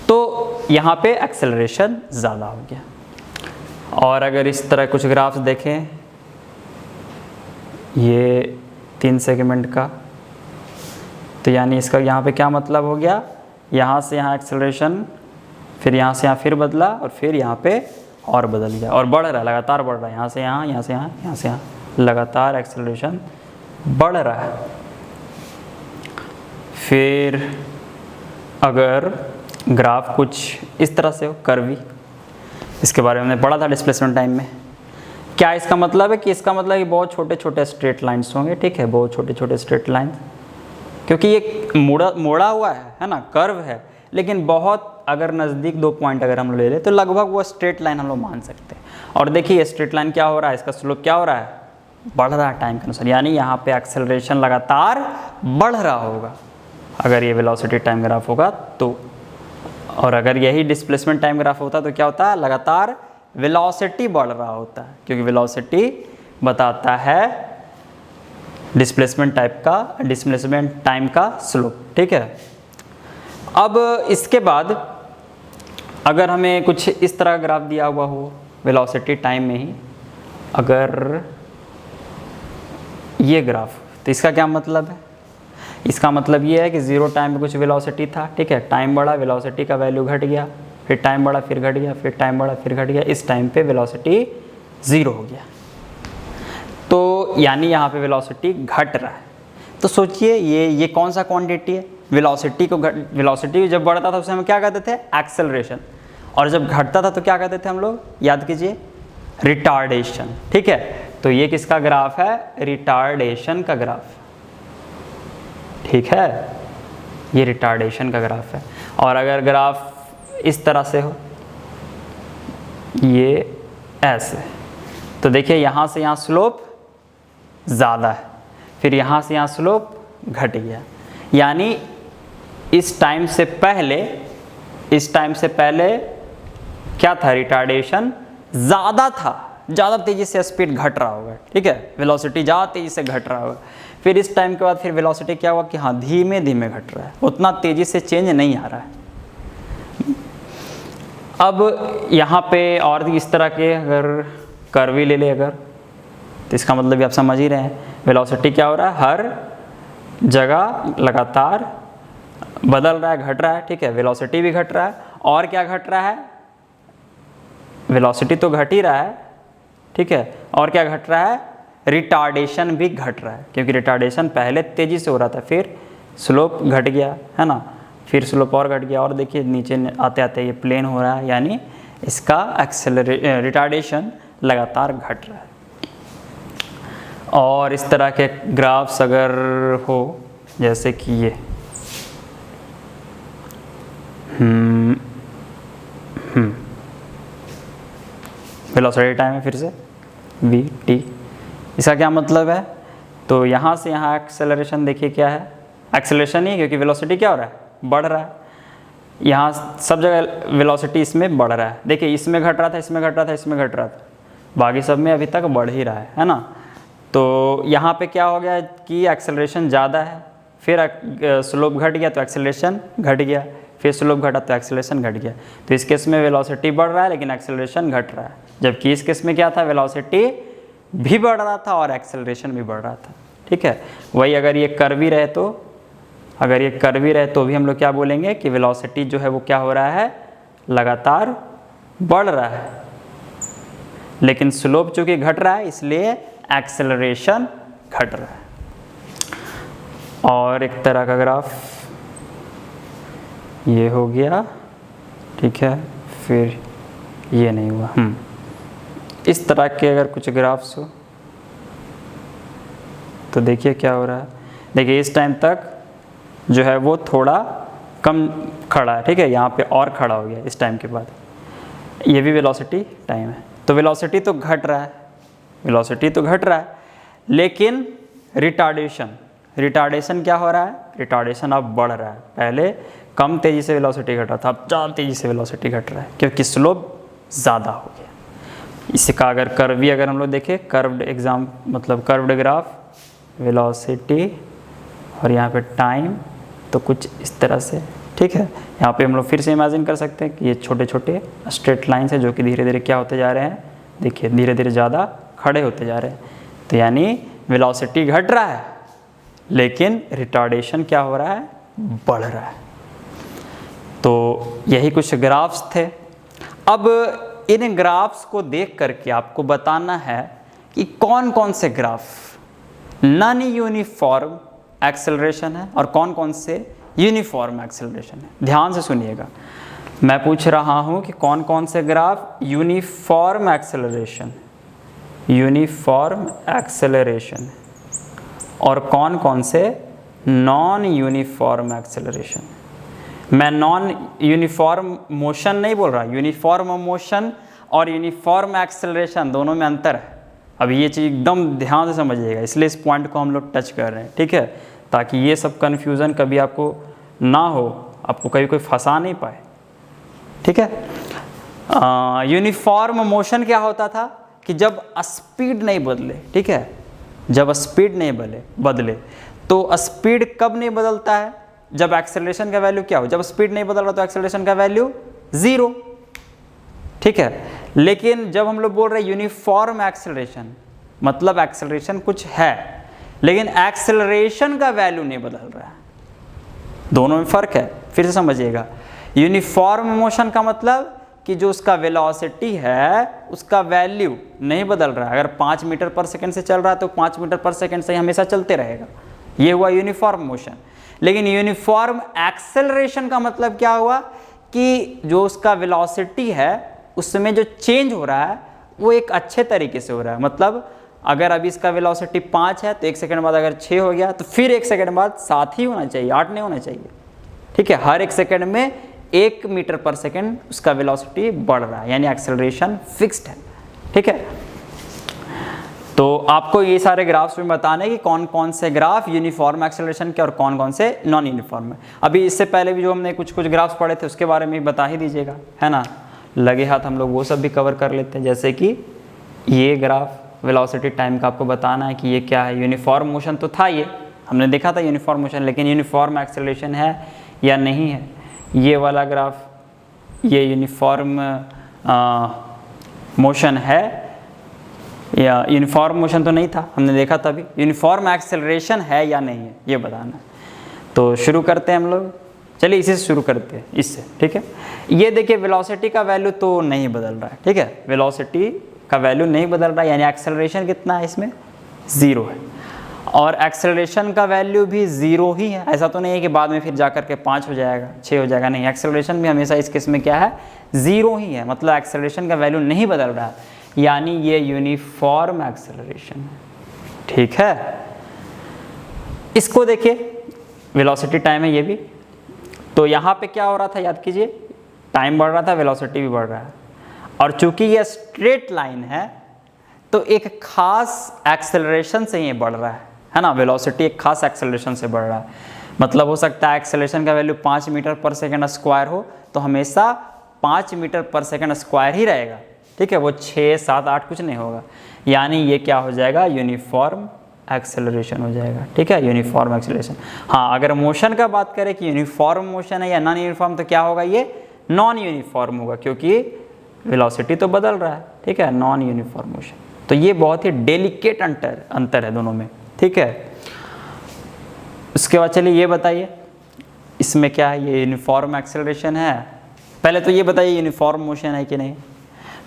तो यहाँ पे एक्सेलरेशन ज़्यादा हो गया। और अगर इस तरह कुछ ग्राफ्स देखें, ये 3 सेगमेंट का, तो यानी इसका यहाँ पे क्या मतलब हो गया, यहाँ से यहाँ एक्सेलरेशन, फिर यहाँ से यहाँ फिर बदला और फिर यहाँ पे और बदल गया और बढ़ रहा है, लगातार बढ़ रहा है, यहाँ से यहाँ, यहाँ से यहाँ, यहाँ से यहाँ, लगातार एक्सेलरेशन बढ़ रहा है। फिर अगर ग्राफ कुछ इस तरह से हो, कर्वी, इसके बारे में हमने पढ़ा था डिस्प्लेसमेंट टाइम में। क्या इसका मतलब है कि इसका मतलब है कि बहुत छोटे छोटे स्ट्रेट लाइन्स होंगे, ठीक है, बहुत छोटे छोटे स्ट्रेट लाइन्स, क्योंकि ये मोड़ा हुआ है ना, कर्व है, लेकिन बहुत अगर नज़दीक 2 पॉइंट अगर हम लोग ले लें तो लगभग वो स्ट्रेट लाइन हम लोग मान सकते हैं। और देखिए स्ट्रेट लाइन क्या हो रहा है, इसका स्लोप क्या हो रहा है, बढ़ रहा है टाइम के अनुसार, यानी यहाँ पे एक्सेलरेशन लगातार बढ़ रहा होगा अगर ये वेलोसिटी टाइम ग्राफ होगा तो। और अगर यही डिस्प्लेसमेंट टाइम ग्राफ होता तो क्या होता है, लगातार वेलोसिटी बढ़ रहा होता है, क्योंकि वेलोसिटी बताता है डिस्प्लेसमेंट टाइम का स्लोप, ठीक है। अब इसके बाद अगर हमें कुछ इस तरह ग्राफ दिया हुआ हो वेलोसिटी टाइम में ही, अगर ये ग्राफ, तो इसका क्या मतलब है, इसका मतलब ये है कि 0 टाइम में कुछ वेलोसिटी था, ठीक है, टाइम बढ़ा, वेलोसिटी का वैल्यू घट गया, फिर टाइम बढ़ा, फिर घट गया, फिर टाइम बढ़ा, फिर घट गया, इस टाइम पे वेलोसिटी 0 हो गया, तो यानी यहाँ पे वेलोसिटी घट रहा है। तो सोचिए ये कौन सा क्वांटिटी है, वेलोसिटी जब बढ़ता था उसे हम क्या कहते थे, एक्सेलरेशन, और जब घटता था तो क्या कहते थे हम लोग, याद कीजिए, रिटार्डेशन, ठीक है। तो ये किसका ग्राफ है, रिटार्डेशन का ग्राफ, ठीक है, ये रिटार्डेशन का ग्राफ है। और अगर ग्राफ इस तरह से हो, ये ऐसे, तो देखिए यहाँ से यहाँ स्लोप ज़्यादा है, फिर यहाँ से यहाँ स्लोप घट गया, यानी इस टाइम से पहले क्या था, रिटार्डेशन ज़्यादा था, ज़्यादा तेज़ी से स्पीड घट रहा होगा, ठीक है, वेलोसिटी ज़्यादा तेज़ी से घट रहा होगा। फिर इस टाइम के बाद फिर वेलोसिटी क्या हुआ कि हाँ धीमे धीमे घट रहा है, उतना तेज़ी से चेंज नहीं आ रहा है। अब यहाँ पे और इस तरह के अगर कर्व ले ले अगर, तो इसका मतलब भी आप समझ ही रहे हैं, वेलोसिटी क्या हो रहा है, हर जगह लगातार बदल रहा है, घट रहा है, ठीक है, वेलोसिटी भी घट रहा है। और क्या घट रहा है, वेलोसिटी तो घट ही रहा है, ठीक है, और क्या घट रहा है, रिटार्डेशन भी घट रहा है, क्योंकि रिटार्डेशन पहले तेज़ी से हो रहा था, फिर स्लोप घट गया, है ना, फिर स्लोप और घट गया, और देखिए नीचे आते आते ये प्लेन हो रहा है, यानी इसका रिटार्डेशन लगातार घट रहा है। और इस तरह के ग्राफ्स अगर हो, जैसे कि ये वेलोसिटी टाइम है, फिर से v_t, इसका क्या मतलब है, तो यहाँ से यहाँ एक्सेलरेशन देखिए क्या है, एक्सेलरेशन ही, क्योंकि वेलोसिटी क्या हो रहा है, बढ़ रहा है, यहाँ सब जगह वेलोसिटी इसमें बढ़ रहा है, देखिए इसमें घट रहा था, इसमें घट रहा था, इसमें घट रहा था, बाकी सब में अभी तक बढ़ ही रहा है ना। तो यहाँ पे क्या हो गया कि एक्सेलरेशन ज़्यादा है, फिर स्लोप घट गया तो एक्सेलरेशन घट गया, फिर स्लोप घटा तो एक्सेलरेशन घट गया। तो इस केस में वेलोसिटी बढ़ रहा है लेकिन एक्सेलरेशन घट रहा है, जबकि इस केस में क्या था, वेलोसिटी भी बढ़ रहा था और एक्सेलरेशन भी बढ़ रहा था, ठीक है। वही अगर ये कर्वी रहे तो भी हम लोग क्या बोलेंगे कि वेलोसिटी जो है वो क्या हो रहा है, लगातार बढ़ रहा है, लेकिन स्लोप चूँकि घट रहा है इसलिए एक्सेलरेशन घट रहा है। और एक तरह का ग्राफ ये हो गया, ठीक है, फिर ये नहीं हुआ। इस तरह के अगर कुछ ग्राफ्स हो तो देखिए क्या हो रहा है, देखिए इस टाइम तक जो है वो थोड़ा कम खड़ा है, ठीक है, यहाँ पे और खड़ा हो गया इस टाइम के बाद, ये भी वेलोसिटी टाइम है, तो वेलोसिटी तो घट रहा है, लेकिन रिटार्डेशन क्या हो रहा है, रिटार्डेशन अब बढ़ रहा है। पहले कम तेज़ी से वेलोसिटी घट रहा था, अब ज़्यादा तेज़ी से वेलोसिटी घट रहा है क्योंकि स्लोप ज़्यादा हो गया। इसका अगर कर्वी अगर हम लोग देखें, कर्व्ड ग्राफ, वेलोसिटी और यहाँ पे टाइम, तो कुछ इस तरह से, ठीक है। यहाँ पे हम लोग फिर से इमेजिन कर सकते हैं कि ये छोटे छोटे स्ट्रेट लाइन्स है जो कि धीरे धीरे क्या होते जा रहे हैं, देखिए धीरे धीरे ज़्यादा खड़े होते जा रहे हैं। तो यानी वेलोसिटी घट रहा है लेकिन रिटार्डेशन क्या हो रहा है, बढ़ रहा है। तो यही कुछ ग्राफ्स थे। अब इन ग्राफ्स को देख करके आपको बताना है कि कौन कौन से ग्राफ नॉन यूनिफॉर्म एक्सेलरेशन है और कौन कौन से यूनिफॉर्म एक्सेलरेशन है। ध्यान से सुनिएगा, मैं पूछ रहा हूं कि कौन कौन से ग्राफ यूनिफॉर्म एक्सेलरेशन और कौन कौन से नॉन यूनिफॉर्म एक्सेलरेशन। मैं नॉन यूनिफॉर्म मोशन नहीं बोल रहा, यूनिफॉर्म मोशन और यूनिफॉर्म एक्सेलरेशन दोनों में अंतर है। अब ये चीज़ एकदम ध्यान से समझिएगा, इसलिए इस पॉइंट को हम लोग टच कर रहे हैं, ठीक है, ताकि ये सब कन्फ्यूज़न कभी आपको ना हो, आपको कभी कोई फंसा नहीं पाए, ठीक है। यूनिफॉर्म मोशन क्या होता था कि जब स्पीड नहीं बदले, ठीक है, जब स्पीड नहीं बदले तो स्पीड कब नहीं बदलता है, जब एक्सेलरेशन का वैल्यू क्या हो, जब स्पीड नहीं बदल रहा तो एक्सेलरेशन का वैल्यू 0, ठीक है। लेकिन जब हम लोग बोल रहे हैं यूनिफॉर्म एक्सेलरेशन, मतलब एक्सेलरेशन कुछ है लेकिन एक्सेलरेशन का वैल्यू नहीं बदल रहा है, दोनों में फ़र्क है। फिर से समझिएगा, यूनिफॉर्म मोशन का मतलब कि जो उसका वेलोसिटी है उसका वैल्यू नहीं बदल रहा है। अगर 5 मीटर पर सेकंड से चल रहा है तो 5 मीटर पर सेकंड से ही हमेशा चलते रहेगा, ये हुआ यूनिफॉर्म मोशन। लेकिन यूनिफॉर्म एक्सेलरेशन का मतलब क्या हुआ कि जो उसका वेलोसिटी है उसमें जो चेंज हो रहा है वो एक अच्छे तरीके से हो रहा है। मतलब अगर अभी इसका वेलोसिटी 5 है तो 1 सेकंड बाद अगर 6 हो गया तो फिर 1 सेकंड बाद 7 ही होना चाहिए, 8 नहीं होना चाहिए, ठीक है। हर 1 सेकंड में 1 मीटर पर सेकंड उसका वेलोसिटी बढ़ रहा है, यानी एक्सेलरेशन फिक्स्ड है, ठीक है। तो आपको ये सारे ग्राफ्स में बताने कि कौन कौन से ग्राफ यूनिफॉर्म एक्सेलरेशन के और कौन कौन से नॉन यूनिफॉर्म है। अभी इससे पहले भी जो हमने कुछ ग्राफ्स पढ़े थे उसके बारे में बता ही दीजिएगा, है ना, लगे हाथ हम लोग वो सब भी कवर कर लेते हैं। जैसे कि ये ग्राफ वेलोसिटी टाइम का आपको बताना है कि ये क्या है, यूनिफॉर्म मोशन तो था, ये हमने देखा था यूनिफॉर्म मोशन, लेकिन यूनिफॉर्म एक्सेलरेशन है या नहीं है। ये वाला ग्राफ ये यूनिफॉर्म मोशन है या यूनिफॉर्म मोशन तो नहीं था, हमने देखा था। अभी यूनिफॉर्म एक्सेलरेशन है या नहीं है ये बताना। तो शुरू करते हैं हम लोग, चलिए इसी से शुरू करते हैं, इससे, ठीक है। ये देखिए वेलोसिटी का वैल्यू तो नहीं बदल रहा है, ठीक है, वेलोसिटी का वैल्यू नहीं बदल रहा है, यानी एक्सेलरेशन कितना है इसमें 0 है और एक्सेलरेशन का वैल्यू भी 0 ही है। ऐसा तो नहीं है कि बाद में फिर जा कर के 5 हो जाएगा, 6 हो जाएगा, नहीं, एक्सेलरेशन भी हमेशा इस केस में क्या है 0 ही है। मतलब एक्सेलरेशन का वैल्यू नहीं बदल रहा है, यानी ये यूनिफॉर्म एक्सेलरेशन है, ठीक है। इसको देखिए, वेलोसिटी टाइम है ये भी। तो यहाँ पे क्या हो रहा था याद कीजिए, टाइम बढ़ रहा था, वेलोसिटी भी बढ़ रहा है, और चूंकि ये स्ट्रेट लाइन है तो एक खास एक्सेलरेशन से ये बढ़ रहा है ना, वेलोसिटी एक खास एक्सेलरेशन से बढ़ रहा है। मतलब हो सकता है एक्सेलरेशन का वैल्यू 5 मीटर पर सेकंड स्क्वायर हो तो हमेशा 5 मीटर पर सेकंड स्क्वायर ही रहेगा, ठीक है, वो 6, 7, 8 कुछ नहीं होगा, यानी ये क्या हो जाएगा, यूनिफॉर्म एक्सेलरेशन हो जाएगा, ठीक है, यूनिफॉर्म एक्सेलरेशन। हाँ, अगर मोशन का बात करें कि यूनिफॉर्म मोशन है या नॉन यूनिफॉर्म, तो क्या होगा, ये नॉन यूनिफॉर्म होगा क्योंकि वेलोसिटी तो बदल रहा है, ठीक है, नॉन यूनिफॉर्म मोशन। तो ये बहुत ही डेलिकेट अंतर है दोनों में, ठीक है। उसके बाद चलिए ये बताइए इसमें क्या है, ये यूनिफॉर्म एक्सेलरेशन है। पहले तो ये बताइए यूनिफॉर्म मोशन है कि नहीं।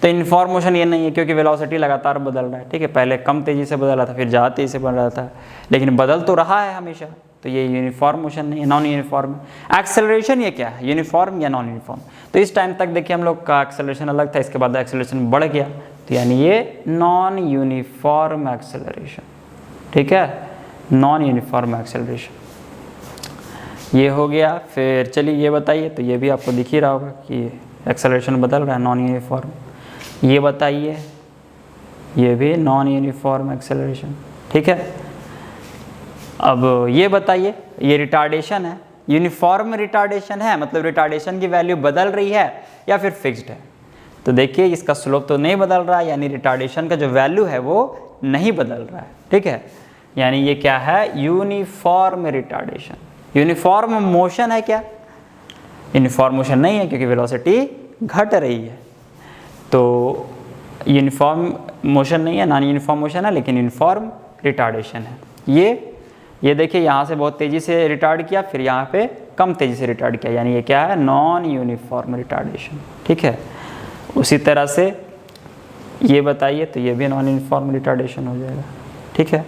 तो यूनिफॉर्म मोशन ये नहीं है क्योंकि वेलोसिटी लगातार बदल रहा है, ठीक है, पहले कम तेज़ी से बदल रहा था, फिर ज़्यादा तेज़ी से बदल रहा था, लेकिन बदल तो रहा है हमेशा। तो ये यूनिफॉर्म मोशन नहीं है, नॉन यूनिफॉर्म है। एक्सेलरेशन ये क्या है, यूनिफॉर्म या नॉन यूनिफॉर्म। तो इस टाइम तक देखिए हम लोग का एक्सेलरेशन अलग था, इसके बाद एक्सेलरेशन बढ़ गया, तो यानी ये नॉन यूनिफॉर्म एक्सेलरेशन, ठीक है, नॉन यूनिफॉर्म एक्सेलरेशन ये हो गया। फिर चलिए ये बताइए, तो ये भी आपको दिख ही रहा होगा कि एक्सेलरेशन बदल रहा है, नॉन यूनिफॉर्म। ये बताइए, ये भी नॉन यूनिफॉर्म एक्सेलरेशन, ठीक है। अब ये बताइए, ये रिटार्डेशन है, यूनिफॉर्म रिटार्डेशन है, मतलब रिटार्डेशन की वैल्यू बदल रही है या फिर फिक्स्ड है। तो देखिए इसका स्लोप तो नहीं बदल रहा है, यानी रिटार्डेशन का जो वैल्यू है वो नहीं बदल रहा है, ठीक है। यानी ये क्या है, यूनिफॉर्म रिटार्डेशन। यूनिफॉर्म मोशन है क्या, यूनिफॉर्म मोशन नहीं है क्योंकि वेलोसिटी घट रही है। तो यूनिफॉर्म मोशन नहीं है, नॉन यूनिफॉर्म मोशन है, लेकिन यूनिफॉर्म रिटार्डेशन है। ये देखिए यहाँ से बहुत तेज़ी से रिटार्ड किया, फिर यहाँ पे कम तेज़ी से रिटार्ड किया, यानी ये क्या है, नॉन यूनिफॉर्म रिटार्डेशन, ठीक है। उसी तरह से ये बताइए, तो ये भी नॉन यूनिफॉर्म रिटार्डेशन हो जाएगा, ठीक है।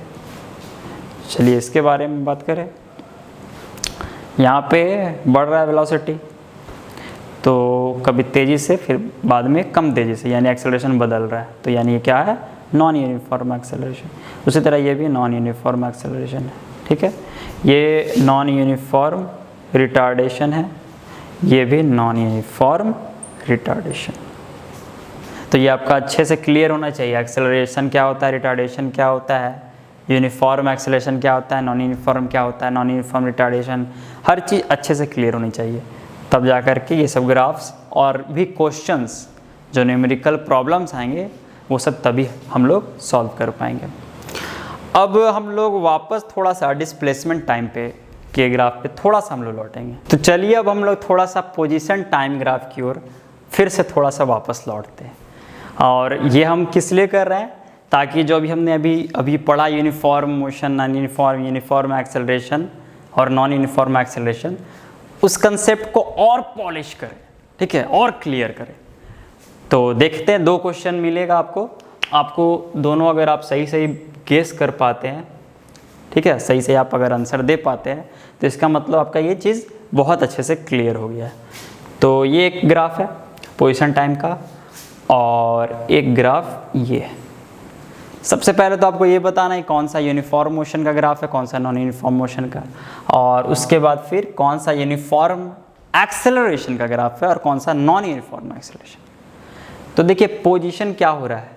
चलिए इसके बारे में बात करें। यहाँ पे बढ़ रहा है वेलोसिटी, तो कभी तेज़ी से फिर बाद में कम तेज़ी से, यानी एक्सेलरेशन बदल रहा है, तो यानी ये क्या है, नॉन यूनिफॉर्म एक्सेलरेशन। उसी तरह ये भी नॉन यूनिफॉर्म एक्सेलरेशन है, ठीक है। ये नॉन यूनिफॉर्म रिटार्डेशन है, ये भी नॉन यूनिफॉर्म रिटार्डेशन। तो ये आपका अच्छे से क्लियर होना चाहिए, एक्सेलरेशन क्या होता है, रिटार्डेशन क्या होता है, यूनिफॉर्म एक्सेलरेशन क्या होता है, नॉन यूनिफॉर्म क्या होता है, नॉन यूनिफॉर्म रिटार्डेशन, हर चीज़ अच्छे से क्लियर होनी चाहिए, तब जा कर के ये सब ग्राफ्स और भी क्वेश्चंस जो न्यूमेरिकल प्रॉब्लम्स आएंगे वो सब तभी हम लोग सॉल्व कर पाएंगे। अब हम लोग वापस थोड़ा सा डिस्प्लेसमेंट टाइम पे के ग्राफ पे थोड़ा सा हम लोग लौटेंगे। तो चलिए अब हम लोग थोड़ा सा पोजीशन टाइम ग्राफ की ओर फिर से थोड़ा सा वापस लौटते हैं। और ये हम किस लिए कर रहे हैं, ताकि जो भी हमने अभी पढ़ा uniform motion, non uniform, uniform acceleration और नॉन यूनिफॉर्म एक्सेलरेशन, उस कंसेप्ट को और पॉलिश करें, ठीक है, और क्लियर करें। तो देखते हैं, 2 क्वेश्चन मिलेगा आपको दोनों अगर आप सही गेस कर पाते हैं, ठीक है, सही से आप अगर आंसर दे पाते हैं तो इसका मतलब आपका ये चीज़ बहुत अच्छे से क्लियर हो गया है। तो ये एक ग्राफ है पोजीशन टाइम का, और एक ग्राफ ये है। सबसे पहले तो आपको ये बताना है कौन सा यूनिफॉर्म मोशन का ग्राफ है, कौन सा नॉन यूनिफॉर्म मोशन का, और उसके बाद फिर कौन सा यूनिफॉर्म एक्सेलरेशन का ग्राफ है और कौन सा नॉन यूनिफॉर्म एक्सेलरेशन। तो देखिए पोजीशन क्या हो रहा है,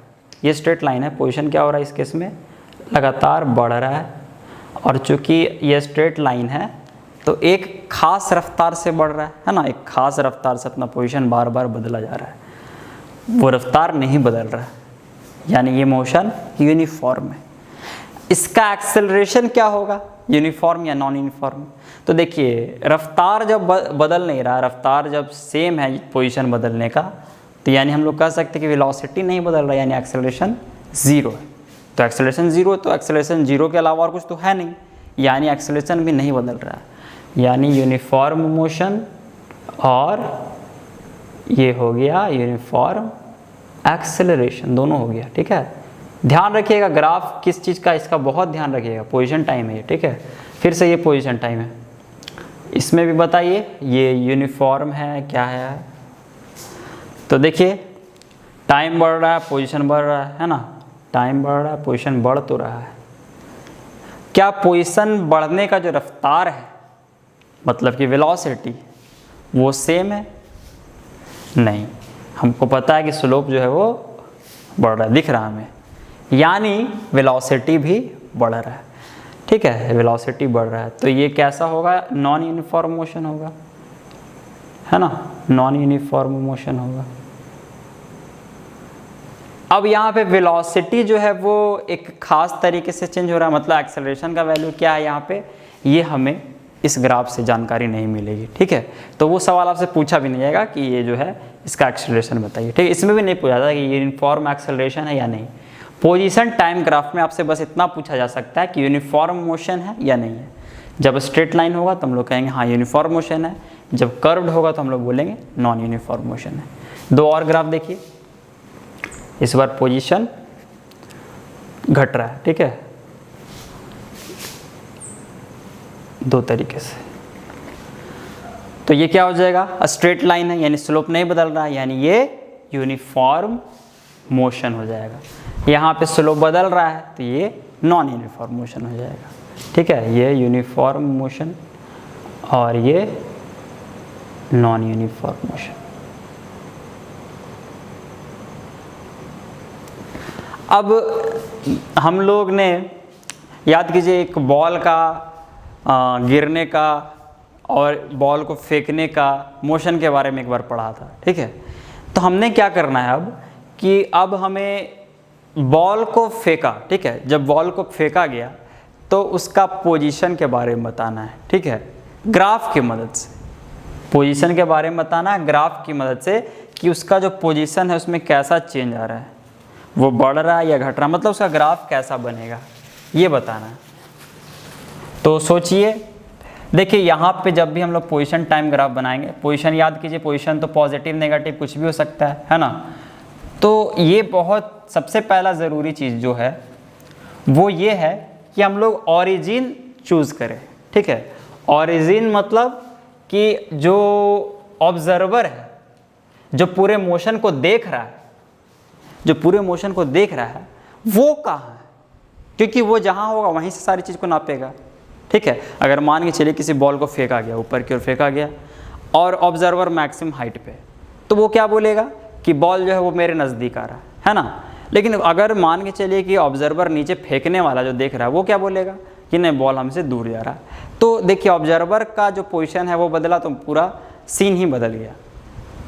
ये स्ट्रेट लाइन है, पोजीशन क्या हो रहा है इस केस में, लगातार बढ़ रहा है, और चूंकि ये स्ट्रेट लाइन है तो एक खास रफ्तार से बढ़ रहा है ना, एक खास रफ्तार से अपना पोजीशन बार बार बदला जा रहा है, वो रफ्तार नहीं बदल रहा है, यानी ये मोशन यूनिफॉर्म है। इसका एक्सेलरेशन क्या होगा, यूनिफॉर्म या नॉन यूनिफॉर्म। तो देखिए रफ्तार जब बदल नहीं रहा, रफ्तार जब सेम है पोजीशन बदलने का, तो यानी हम लोग कह सकते हैं कि वेलोसिटी नहीं बदल रहा, यानी एक्सेलरेशन 0 है। तो एक्सेलरेशन 0, तो एक्सेलरेशन 0 के अलावा और कुछ तो है नहीं, यानी एक्सेलरेशन भी नहीं बदल रहा है, यानी यूनिफॉर्म मोशन, और ये हो गया यूनिफॉर्म एक्सेलरेशन, दोनों हो गया, ठीक है। ध्यान रखिएगा ग्राफ किस चीज़ का, इसका बहुत ध्यान रखिएगा, पोजीशन टाइम है ये, ठीक है। फिर से ये पोजीशन टाइम है, इसमें भी बताइए ये यूनिफॉर्म है क्या है। तो देखिए टाइम बढ़ रहा है, पोजीशन बढ़ रहा है ना, टाइम बढ़ रहा है, पोजीशन बढ़ तो रहा है। क्या पोजीशन बढ़ने का जो रफ्तार है, मतलब कि वेलोसिटी, वो सेम है? नहीं, हमको पता है कि स्लोप जो है वो बढ़ रहा है, दिख रहा है हमें, यानी वेलोसिटी भी बढ़ रहा है, ठीक है, वेलोसिटी बढ़ रहा है। तो ये कैसा होगा, नॉन यूनिफॉर्म मोशन होगा, है ना, नॉन यूनिफॉर्म मोशन होगा। अब यहाँ पे वेलोसिटी जो है वो एक खास तरीके से चेंज हो रहा है, मतलब एक्सेलरेशन का वैल्यू क्या है यहाँ पे, ये हमें इस ग्राफ से जानकारी नहीं मिलेगी, ठीक है। तो वो सवाल आपसे पूछा भी नहीं जाएगा कि ये जो है इसका एक्सेलरेशन बताइए, ठीक है, इसमें भी नहीं पूछा जाता कि ये यूनिफॉर्म एक्सेलरेशन है या नहीं। पोजीशन टाइम ग्राफ में आपसे बस इतना पूछा जा सकता है कि यूनिफॉर्म मोशन है या नहीं है। जब स्ट्रेट लाइन होगा तो हम लोग कहेंगे हाँ यूनिफॉर्म मोशन है, जब कर्व्ड होगा तो हम लोग बोलेंगे नॉन यूनिफॉर्म मोशन है। 2 और ग्राफ देखिए, इस बार पोजीशन घट रहा है, ठीक है, 2 तरीके से। तो ये क्या हो जाएगा, स्ट्रेट लाइन है यानी स्लोप नहीं बदल रहा है, यानी ये यूनिफॉर्म मोशन हो जाएगा। यहाँ पे स्लोप बदल रहा है तो ये नॉन यूनिफॉर्म मोशन हो जाएगा, ठीक है, ये यूनिफॉर्म मोशन और ये नॉन यूनिफॉर्म मोशन। अब हम लोग ने याद कीजिए एक बॉल का गिरने का और बॉल को फेंकने का मोशन के बारे में एक बार पढ़ा था, ठीक है। तो हमने क्या करना है अब कि अब हमें बॉल को फेंका, ठीक है, जब बॉल को फेंका गया तो उसका पोजीशन के बारे में बताना है, ठीक है, ग्राफ की मदद से। पोजीशन के बारे में बताना है ग्राफ की मदद से कि उसका जो पोजीशन है उसमें कैसा चेंज आ रहा है, वो बढ़ रहा है या घट रहा है, मतलब उसका ग्राफ कैसा बनेगा ये बताना है। तो सोचिए, देखिए यहाँ पे जब भी हम लोग पोजीशन टाइम ग्राफ बनाएंगे, पोजीशन याद कीजिए, पोजीशन तो पॉजिटिव नेगेटिव कुछ भी हो सकता है ना। तो ये बहुत सबसे पहला ज़रूरी चीज़ जो है वो ये है कि हम लोग ऑरिजिन चूज़ करें, ठीक है। ऑरिजिन मतलब कि जो ऑब्जर्वर है, जो पूरे मोशन को देख रहा है, जो पूरे मोशन को देख रहा है वो कहाँ है, क्योंकि वो जहाँ होगा वहीं से सारी चीज़ को नापेगा, ठीक है। अगर मान के चलिए किसी बॉल को फेंका गया, ऊपर की ओर फेंका गया और ऑब्जर्वर मैक्सिमम हाइट पे, तो वो क्या बोलेगा कि बॉल जो है वो मेरे नज़दीक आ रहा है ना। लेकिन अगर मान के चलिए कि ऑब्जर्वर नीचे फेंकने वाला जो देख रहा है वो क्या बोलेगा कि नहीं, बॉल हमसे दूर जा रहा है। तो देखिए ऑब्जर्वर का जो पोजीशन है वो बदला तो पूरा सीन ही बदल गया।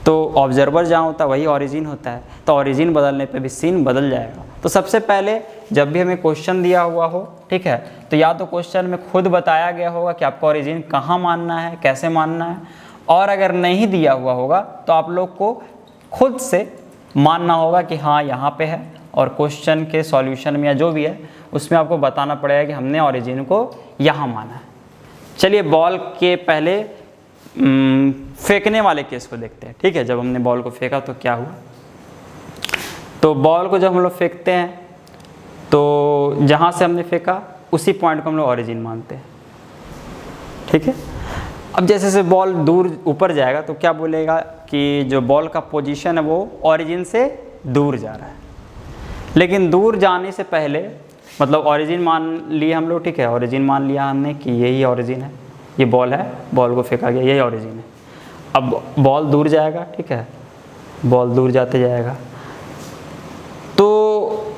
तो ऑब्जर्वर जहाँ होता है वही ऑरिजिन होता है, तो ऑरिजिन बदलने पे भी सीन बदल जाएगा। तो सबसे पहले जब भी हमें क्वेश्चन दिया हुआ हो, ठीक है, तो या तो क्वेश्चन में खुद बताया गया होगा कि आपको ऑरिजिन कहाँ मानना है, कैसे मानना है, और अगर नहीं दिया हुआ होगा तो आप लोग को खुद से मानना होगा कि हाँ यहाँ पे है, और क्वेश्चन के सॉल्यूशन में या जो भी है उसमें आपको बताना पड़ेगा कि हमने ऑरिजिन को यहाँ माना है। चलिए बॉल के पहले फेंकने वाले केस को देखते हैं, ठीक है। जब हमने बॉल को फेंका तो क्या हुआ, तो बॉल को जब हम लोग फेंकते हैं तो जहाँ से हमने फेंका उसी पॉइंट को हम लोग ऑरिजिन मानते हैं, ठीक है। अब जैसे जैसे बॉल दूर ऊपर जाएगा तो क्या बोलेगा कि जो बॉल का पोजीशन है वो ऑरिजिन से दूर जा रहा है। लेकिन दूर जाने से पहले मतलब ऑरिजिन मान लिया हम लोग, ठीक है, ऑरिजिन मान लिया हमने कि यही ऑरिजिन है, ये बॉल है, बॉल को फेंका गया, यही ऑरिजिन है। अब बॉल दूर जाएगा, ठीक है, बॉल दूर जाते जाएगा, तो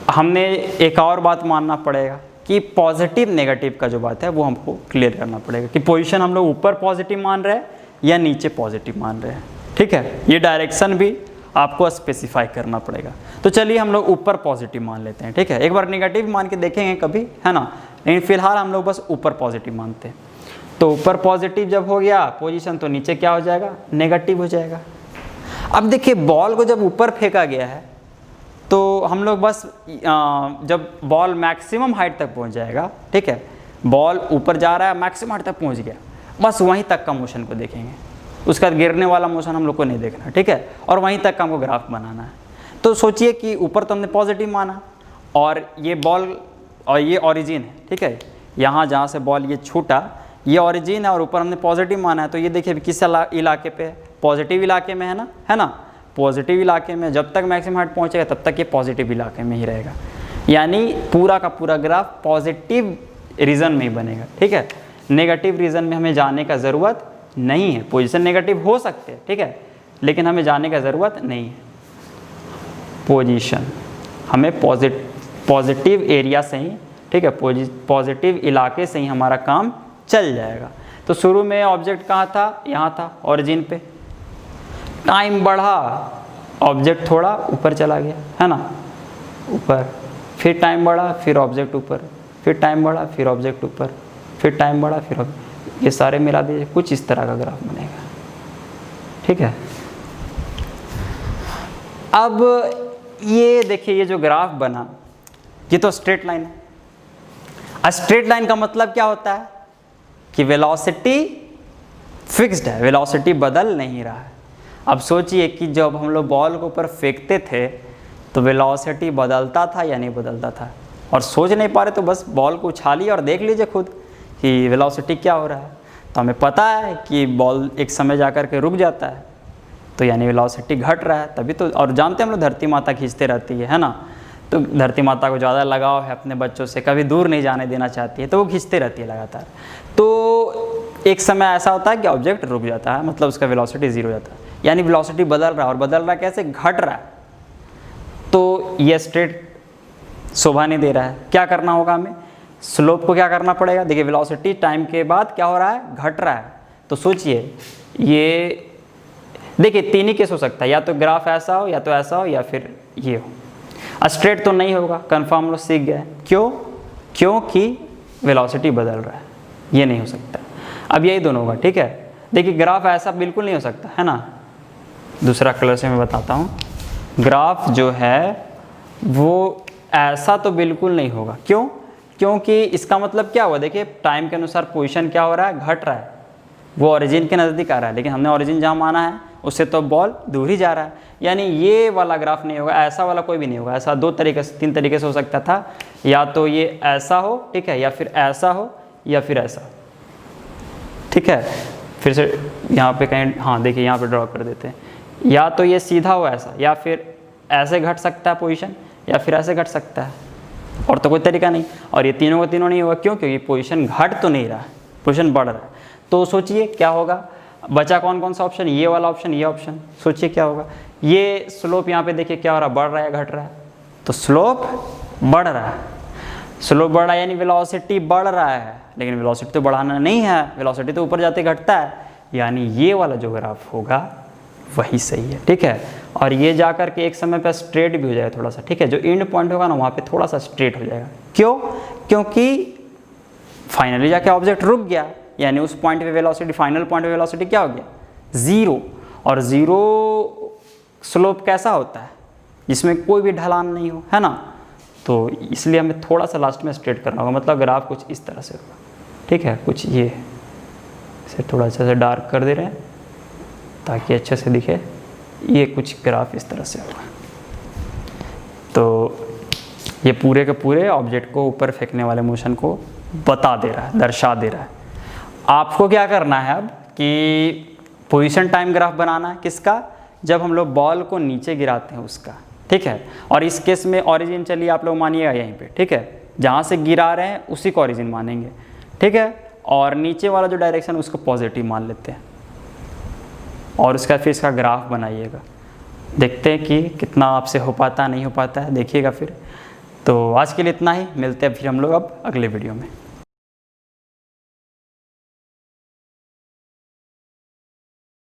हमने एक और बात मानना पड़ेगा कि पॉजिटिव नेगेटिव का जो बात है वो हमको क्लियर करना पड़ेगा कि पोजीशन हम लोग ऊपर पॉजिटिव मान रहे हैं या नीचे पॉजिटिव मान रहे हैं, ठीक है। ये डायरेक्शन भी आपको स्पेसिफाई करना पड़ेगा। तो चलिए हम लोग ऊपर पॉजिटिव मान लेते हैं, ठीक है। एक बार नेगेटिव मान के देखेंगे कभी, है ना, लेकिन फिलहाल हम लोग बस ऊपर पॉजिटिव मानते हैं। तो ऊपर पॉजिटिव जब हो गया पोजीशन, तो नीचे क्या हो जाएगा, नेगेटिव हो जाएगा। अब देखिए बॉल को जब ऊपर फेंका गया है तो हम लोग बस जब बॉल मैक्सिमम हाइट तक पहुंच जाएगा, ठीक है, बॉल ऊपर जा रहा है मैक्सिमम हाइट तक पहुंच गया, बस वहीं तक का मोशन को देखेंगे, उसका गिरने वाला मोशन हम लोग को नहीं देखना, ठीक है, और वहीं तक का हमको ग्राफ बनाना है। तो सोचिए कि ऊपर तो हमने पॉजिटिव माना और ये बॉल और ये ऑरिजिन है, ठीक है, यहाँ जहाँ से बॉल ये छूटा ये ऑरिजिन है और ऊपर हमने पॉजिटिव माना है। तो ये देखिए किस इलाके पे है, पॉजिटिव इलाके में है ना, पॉजिटिव इलाके में जब तक मैक्सिमम हाइट पहुँचेगा तब तक ये पॉजिटिव इलाके में ही रहेगा, यानी पूरा का पूरा ग्राफ पॉजिटिव रीजन में ही बनेगा, ठीक है। नेगेटिव रीजन में हमें जाने का ज़रूरत नहीं है, पोजीशन नेगेटिव हो सकते हैं, ठीक है, लेकिन हमें जाने का ज़रूरत नहीं है। पोजीशन हमें पॉजिटिव एरिया से ही, ठीक है, पॉजिटिव इलाके से ही हमारा काम चल जाएगा। तो शुरू में ऑब्जेक्ट कहाँ था, यहाँ था ऑरिजिन पे, टाइम बढ़ा ऑब्जेक्ट थोड़ा ऊपर चला गया, है ना, ऊपर, फिर टाइम बढ़ा फिर ऑब्जेक्ट ऊपर, फिर टाइम बढ़ा फिर ऑब्जेक्ट ऊपर, फिर टाइम बढ़ा फिर ये सारे मिला दीजिए, कुछ इस तरह का ग्राफ बनेगा, ठीक है। अब ये देखिए ये जो ग्राफ बना ये तो स्ट्रेट लाइन है। स्ट्रेट लाइन का मतलब क्या होता है कि वेलोसिटी फिक्स्ड है, वेलोसिटी बदल नहीं रहा है। अब सोचिए कि जब हम लोग बॉल को ऊपर फेंकते थे तो वेलोसिटी बदलता था या नहीं बदलता था, और सोच नहीं पा रहे तो बस बॉल को उछालिए और देख लीजिए खुद कि वेलोसिटी क्या हो रहा है। तो हमें पता है कि बॉल एक समय जा कर के रुक जाता है, तो यानी वेलोसिटी घट रहा है तभी तो। और जानते हैं हम लोग धरती माता खींचते रहती है ना, तो धरती माता को ज़्यादा लगाव है अपने बच्चों से, कभी दूर नहीं जाने देना चाहती है, तो वो खींचते रहती है लगातार। तो एक समय ऐसा होता है कि ऑब्जेक्ट रुक जाता है, मतलब उसका वेलोसिटी ज़ीरो हो जाता है, यानी वेलोसिटी बदल रहा है, और बदल रहा कैसे, घट रहा है। तो ये स्ट्रेट शोभा नहीं दे रहा है। क्या करना होगा हमें स्लोप को क्या करना पड़ेगा, देखिए वेलोसिटी टाइम के बाद क्या हो रहा है, घट रहा है। तो सोचिए ये देखिए 3 ही केस हो सकता है, या तो ग्राफ ऐसा हो, या तो ऐसा हो, या फिर ये हो। स्ट्रेट तो नहीं होगा, कन्फर्म लोग सीख गए। क्यों? क्योंकि वेलोसिटी बदल रहा है, ये नहीं हो सकता। अब यही दोनों होगा, ठीक है। देखिए ग्राफ ऐसा बिल्कुल नहीं हो सकता है ना, दूसरा कलर से मैं बताता हूँ। ग्राफ जो है वो ऐसा तो बिल्कुल नहीं होगा। क्यों? क्योंकि इसका मतलब क्या हुआ, देखिए टाइम के अनुसार पोजीशन क्या हो रहा है, घट रहा है, वो ओरिजिन के नज़दीक आ रहा है, लेकिन हमने ओरिजिन जहाँ माना है उससे तो बॉल दूर ही जा रहा है। यानी ये वाला ग्राफ नहीं होगा, ऐसा वाला कोई भी नहीं होगा। ऐसा 2 तरीके से 3 तरीके से हो सकता था, या तो ये ऐसा हो, ठीक है, या फिर ऐसा हो, या फिर ऐसा, ठीक है। फिर से यहाँ पे कहीं, हाँ देखिए यहाँ पे ड्रॉ कर देते हैं, या तो ये सीधा हो ऐसा, या फिर ऐसे घट सकता है पोजीशन, या फिर ऐसे घट सकता है, और तो कोई तरीका नहीं। और ये तीनों का तीनों नहीं होगा। क्यों? क्योंकि पोजीशन घट तो नहीं रहा है, पोजीशन बढ़ रहा है। तो सोचिए क्या होगा, बचा कौन कौन सा ऑप्शन, ये वाला ऑप्शन, ये ऑप्शन। सोचिए क्या होगा, ये स्लोप यहाँ पे देखिए क्या हो रहा है, बढ़ रहा है, घट रहा है। तो स्लोप बढ़ रहा है, स्लोप बढ़ रहा है यानी वेलोसिटी बढ़ रहा है, लेकिन वेलोसिटी तो बढ़ाना नहीं है, वेलोसिटी तो ऊपर जाते घटता है। यानी ये वाला जो ग्राफ होगा वही सही है, ठीक है। और ये जाकर के एक समय पर स्ट्रेट भी हो जाएगा थोड़ा सा, ठीक है। जो एंड पॉइंट होगा ना वहाँ पे थोड़ा सा स्ट्रेट हो जाएगा। क्यों? क्योंकि फाइनली जाके ऑब्जेक्ट रुक गया, यानी उस पॉइंट पे वेलोसिटी, फाइनल पॉइंट पे वेलोसिटी क्या हो गया, 0। और 0 स्लोप कैसा होता है, जिसमें कोई भी ढलान नहीं हो, है ना। तो इसलिए हमें थोड़ा सा लास्ट में स्ट्रेट करना होगा, मतलब ग्राफ कुछ इस तरह से होगा, ठीक है। कुछ ये इसे थोड़ा अच्छा से डार्क कर दे रहे हैं ताकि अच्छे से दिखे। ये कुछ ग्राफ इस तरह से होगा। तो ये पूरे के पूरे ऑब्जेक्ट को ऊपर फेंकने वाले मोशन को बता दे रहा है, दर्शा दे रहा है। आपको क्या करना है अब कि पोजीशन टाइम ग्राफ बनाना है, किसका, जब हम लोग बॉल को नीचे गिराते हैं उसका, ठीक है। और इस केस में ओरिजिन चलिए आप लोग मानिएगा यहीं पे, ठीक है, जहाँ से गिरा रहे हैं उसी को ओरिजिन मानेंगे, ठीक है। और नीचे वाला जो डायरेक्शन उसको पॉजिटिव मान लेते हैं, और उसका फिर इसका ग्राफ बनाइएगा। देखते हैं कि कितना आपसे हो पाता है, नहीं हो पाता है, देखिएगा फिर। तो आज के लिए इतना ही, मिलते हैं फिर हम लोग अब अगले वीडियो में।